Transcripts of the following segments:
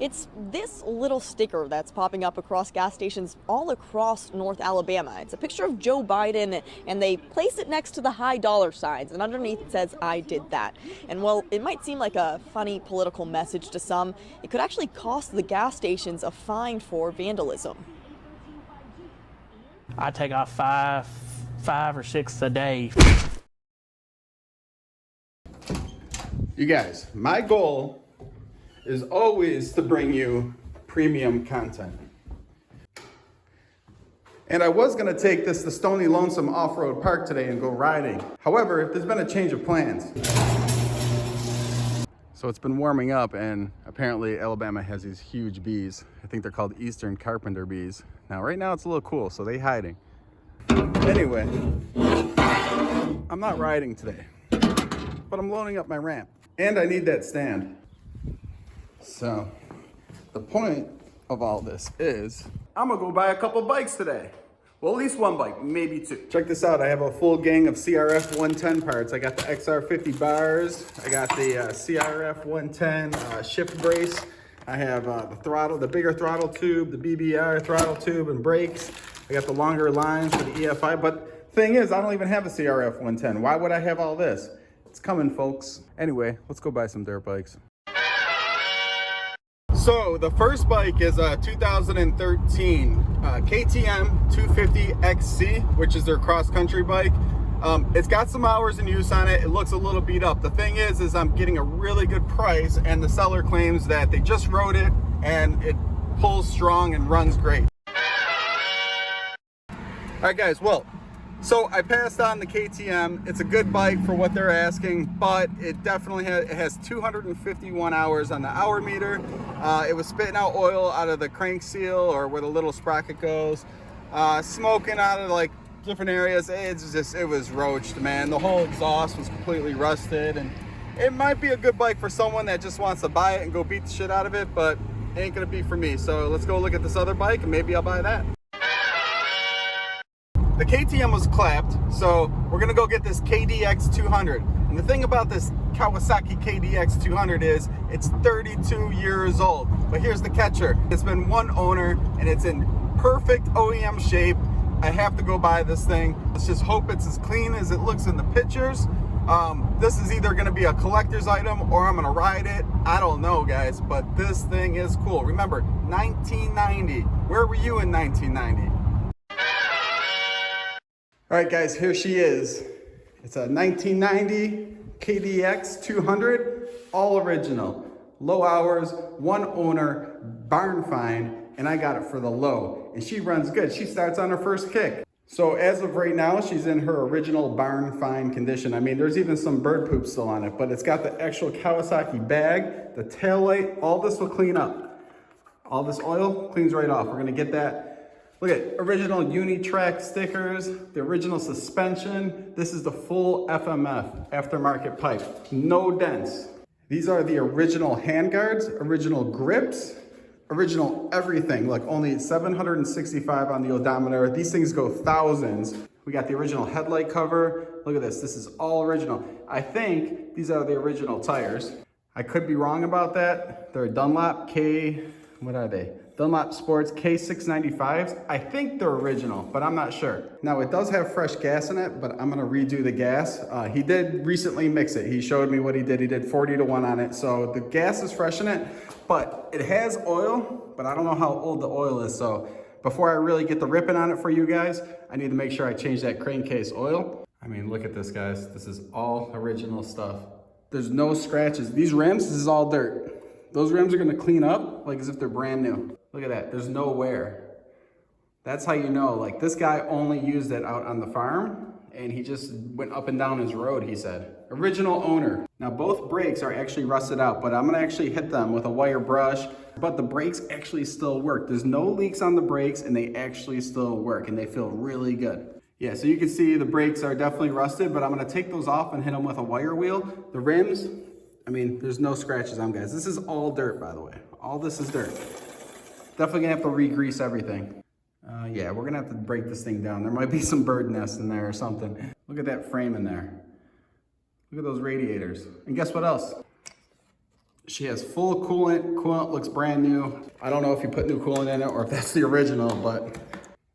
It's this little sticker that's popping up across gas stations all across North Alabama. It's a picture of Joe Biden, and they place it next to the high dollar signs, and underneath it says, "I did that." And while it might seem like a funny political message to some, it could actually cost the gas stations a fine for vandalism. I take off five or six a day. You guys, my goal is always to bring you premium content. And I was gonna take this to Stony Lonesome Off-Road Park today and go riding. However, there's been a change of plans. So it's been warming up, and apparently Alabama has these huge bees. I think they're called Eastern Carpenter bees. Now, right now it's a little cool, so they're hiding. Anyway, I'm not riding today, but I'm loading up my ramp. And I need that stand. So the point of all this is I'm gonna go buy a couple bikes today. Well, at least one bike, maybe two. Check this out. I have a full gang of CRF 110 parts. I got the XR50 bars. I got the CRF 110 shift brace. I have the throttle, the bigger throttle tube, the BBR throttle tube and brakes. I got the longer lines for the EFI. But thing is, I don't even have a CRF 110. Why would I have all this? It's coming, folks. Anyway, let's go buy some dirt bikes. So the first bike is a 2013 KTM 250 XC, which is their cross-country bike. It's got some hours in use on it. It looks a little beat up. The thing is I'm getting a really good price, and the seller claims that they just rode it and it pulls strong and runs great. All right, guys, well, so I passed on the KTM. It's a good bike for what they're asking, but it definitely has 251 hours on the hour meter. It was spitting out oil out of the crank seal, or where the little sprocket goes, smoking out of like different areas. It was roached, man. The whole exhaust was completely rusted, and it might be a good bike for someone that just wants to buy it and go beat the shit out of it, but it ain't gonna be for me. So let's go look at this other bike and maybe I'll buy that. The KTM was clapped, so we're gonna go get this KDX200. And the thing about this Kawasaki KDX200 is it's 32 years old. But here's the catcher. It's been one owner and it's in perfect OEM shape. I have to go buy this thing. Let's just hope it's as clean as it looks in the pictures. This is either gonna be a collector's item or I'm gonna ride it. I don't know, guys, but this thing is cool. Remember, 1990. Where were you in 1990? All right, guys, here she is. It's a 1990 KDX 200, all original. Low hours, one owner, barn find, and I got it for the low. And she runs good. She starts on her first kick. So as of right now, she's in her original barn find condition. I mean, there's even some bird poop still on it, but it's got the actual Kawasaki bag, the tail light, all this will clean up. All this oil cleans right off. We're gonna get that. Look at original Unitrack stickers, the original suspension. This is the full FMF, aftermarket pipe, no dents. These are the original handguards, original grips, original everything. Look, only 765 on the odometer. These things go thousands. We got the original headlight cover. Look at this, this is all original. I think these are the original tires. I could be wrong about that. They're Dunlop what are they? Dunlop Sports K695s. I think they're original, but I'm not sure. Now it does have fresh gas in it, but I'm gonna redo the gas. He did recently mix it. He showed me what he did. He did 40 to 1 on it. So the gas is fresh in it, but it has oil, but I don't know how old the oil is. So before I really get the ripping on it for you guys, I need to make sure I change that crankcase oil. I mean, look at this, guys. This is all original stuff. There's no scratches. These rims, this is all dirt. Those rims are gonna clean up like as if they're brand new. Look at that, there's no wear. That's how you know, like this guy only used it out on the farm and he just went up and down his road, he said. Original owner. Now both brakes are actually rusted out, but I'm gonna actually hit them with a wire brush, but the brakes actually still work. There's no leaks on the brakes and they actually still work and they feel really good. Yeah, so you can see the brakes are definitely rusted, but I'm gonna take those off and hit them with a wire wheel. The rims, I mean, there's no scratches on, guys. This is all dirt, by the way. All this is dirt. Definitely gonna have to re-grease everything. Yeah, we're gonna have to break this thing down. There might be some bird nests in there or something. Look at that frame in there. Look at those radiators. And guess what else? She has full coolant. Coolant looks brand new. I don't know if you put new coolant in it or if that's the original, but...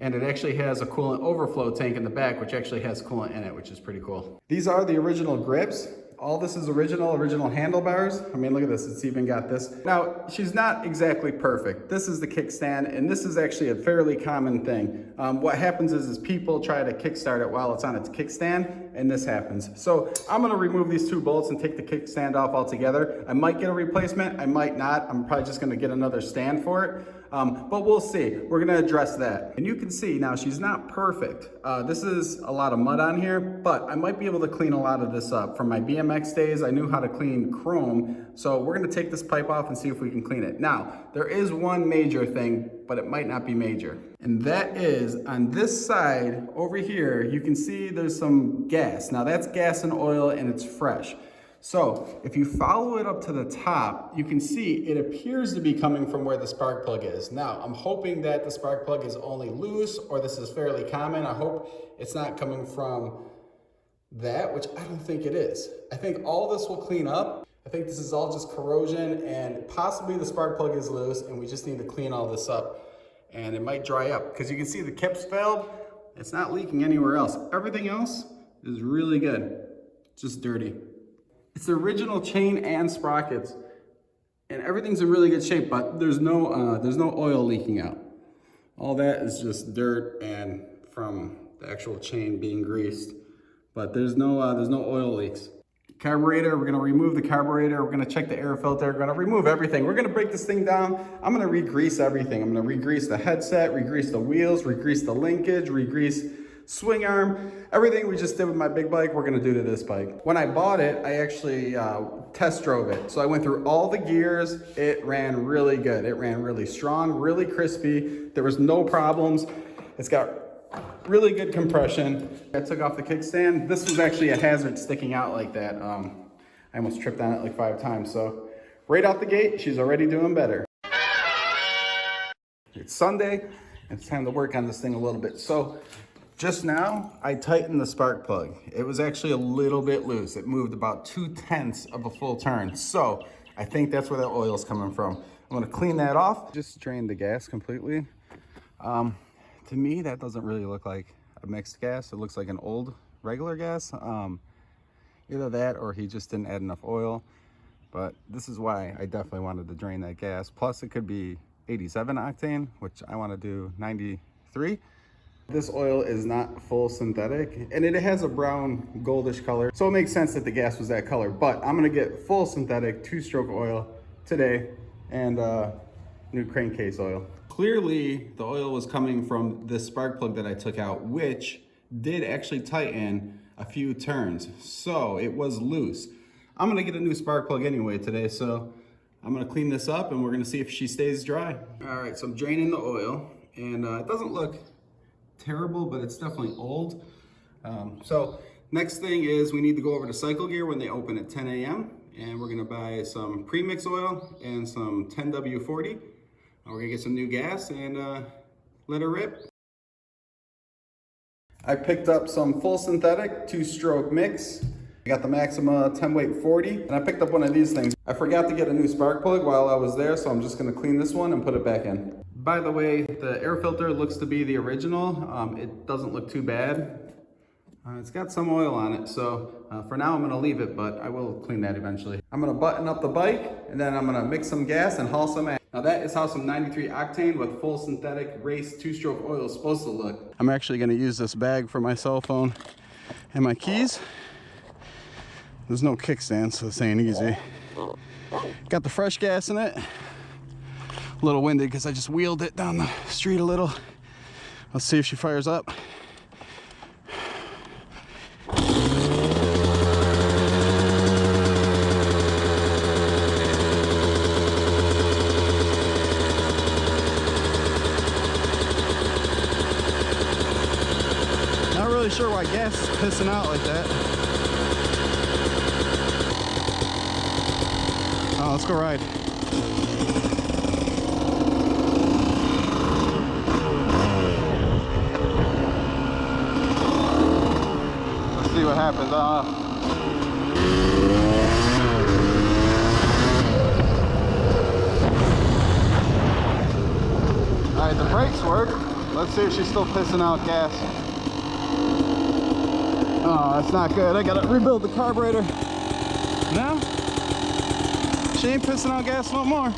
And it actually has a coolant overflow tank in the back, which actually has coolant in it, which is pretty cool. These are the original grips. All this is original handlebars. I mean, look at this, it's even got this. Now, she's not exactly perfect. This is the kickstand, and this is actually a fairly common thing. What happens is people try to kickstart it while it's on its kickstand, and this happens. So I'm gonna remove these two bolts and take the kickstand off altogether. I might get a replacement, I might not. I'm probably just gonna get another stand for it. But we'll see. We're gonna address that. And you can see now she's not perfect. This is a lot of mud on here, but I might be able to clean a lot of this up. From my BMX days, I knew how to clean chrome. So we're gonna take this pipe off and see if we can clean it. Now, there is one major thing, but it might not be major. And that is on this side over here, you can see there's some gas. Now that's gas and oil and it's fresh. So if you follow it up to the top, you can see it appears to be coming from where the spark plug is. Now, I'm hoping that the spark plug is only loose, or this is fairly common. I hope it's not coming from that, which I don't think it is. I think all this will clean up. I think this is all just corrosion, and possibly the spark plug is loose and we just need to clean all this up. And it might dry up because you can see the Kipps valve, it's not leaking anywhere else. Everything else is really good, just dirty. It's the original chain and sprockets, and everything's in really good shape, but there's no oil leaking out. All that is just dirt and from the actual chain being greased, but there's no oil leaks. Carburetor, we're gonna remove the carburetor, we're gonna check the air filter, we're gonna remove everything. We're gonna break this thing down. I'm gonna re-grease everything. I'm gonna re-grease the headset, re-grease the wheels, re-grease the linkage, re-grease swing arm, everything we just did with my big bike, we're gonna do to this bike. When I bought it, I actually test drove it. So I went through all the gears. It ran really good. It ran really strong, really crispy. There was no problems. It's got really good compression. I took off the kickstand. This was actually a hazard sticking out like that. I almost tripped on it like 5 times. So right out the gate, she's already doing better. It's Sunday. It's time to work on this thing a little bit. So just now, I tightened the spark plug. It was actually a little bit loose. It moved about 2/10 of a full turn. So I think that's where that oil's coming from. I'm gonna clean that off. Just drained the gas completely. To me, that doesn't really look like a mixed gas. It looks like an old regular gas. Either that or he just didn't add enough oil. But this is why I definitely wanted to drain that gas. Plus it could be 87 octane, which I wanna do 93. This oil is not full synthetic, and it has a brown goldish color, so it makes sense that the gas was that color. But I'm gonna get full synthetic 2-stroke oil today, and new crankcase oil. Clearly, the oil was coming from this spark plug that I took out, which did actually tighten a few turns, so it was loose. I'm gonna get a new spark plug anyway today, so I'm gonna clean this up, and we're gonna see if she stays dry. All right, so I'm draining the oil, and it doesn't look terrible, but it's definitely old. So next thing is we need to go over to Cycle Gear when they open at 10 a.m. and we're gonna buy some premix oil and some 10W40. We're gonna get some new gas and let her rip. I picked up some full synthetic 2-stroke mix. I got the Maxima 10 weight 40, and I picked up one of these things. I forgot to get a new spark plug while I was there, so I'm just gonna clean this one and put it back in. By the way, the air filter looks to be the original. It doesn't look too bad. It's got some oil on it, so for now I'm gonna leave it, but I will clean that eventually. I'm gonna button up the bike, and then I'm gonna mix some gas and haul some ass. Now that is how some 93 octane with full synthetic race 2-stroke oil is supposed to look. I'm actually gonna use this bag for my cell phone and my keys. There's no kickstand, so this ain't easy. Got the fresh gas in it. A little winded because I just wheeled it down the street a little. Let's see if she fires up. Not really sure why gas is pissing out like that. Oh, let's go ride. See what happens. work. Let's see if she's still pissing out gas. Oh, that's not good. I gotta rebuild the carburetor. No, she ain't pissing out gas no more.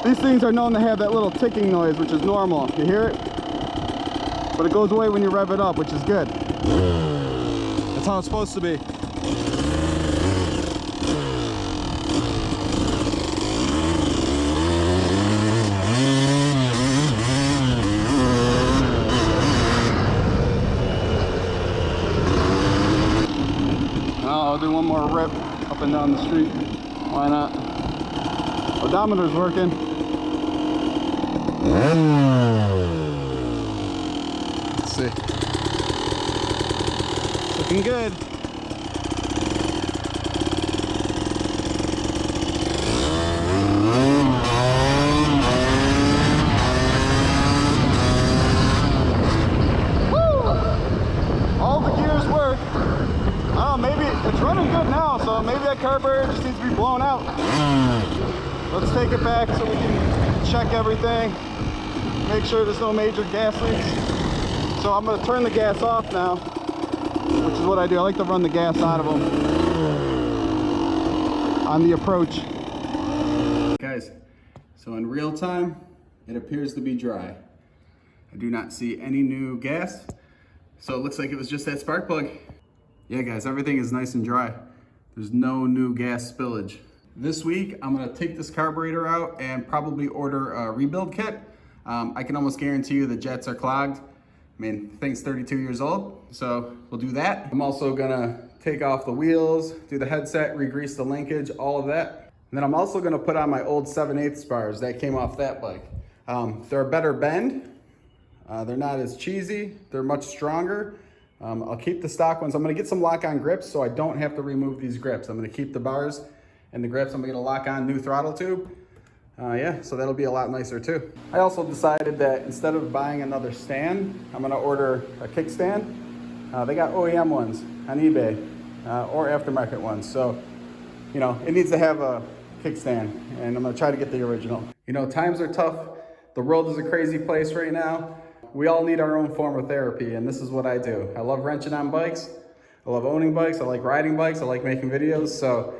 These things are known to have that little ticking noise, which is normal. You hear it? But it goes away when you rev it up, which is good. That's how it's supposed to be. I'll do one more rip up and down the street. Why not? Odometer's working. Let's see. Looking good. All the gears work. Oh, maybe it's running good now, so maybe that carburetor just needs to be blown out. Let's take it back so we can check everything, make sure there's no major gas leaks. So I'm gonna turn the gas off now, which is what I do. I like to run the gas out of them on the approach. Guys, so in real time, it appears to be dry. I do not see any new gas, so it looks like it was just that spark plug. Yeah guys, everything is nice and dry. There's no new gas spillage. This week, I'm gonna take this carburetor out and probably order a rebuild kit. I can almost guarantee you the jets are clogged. I mean, the thing's 32 years old, so we'll do that. I'm also gonna take off the wheels, do the headset, re-grease the linkage, all of that. And then I'm also gonna put on my old 7/8 bars that came off that bike. They're a better bend. They're not as cheesy. They're much stronger. I'll keep the stock ones. I'm gonna get some lock-on grips so I don't have to remove these grips. I'm gonna keep the bars and the grips. I'm gonna lock on new throttle tube. Yeah, so that'll be a lot nicer too. I also decided that instead of buying another stand, I'm gonna order a kickstand. They got OEM ones on eBay or aftermarket ones. So, you know, it needs to have a kickstand and I'm gonna try to get the original. You know, times are tough. The world is a crazy place right now. We all need our own form of therapy, and this is what I do. I love wrenching on bikes. I love owning bikes. I like riding bikes. I like making videos. So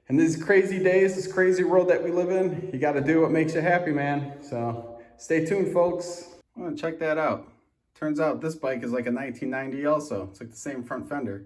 in these crazy days, this crazy world that we live in, you got to do what makes you happy, man. So stay tuned, folks. Well, check that out. Turns out this bike is like a 1990 also. It's like the same front fender.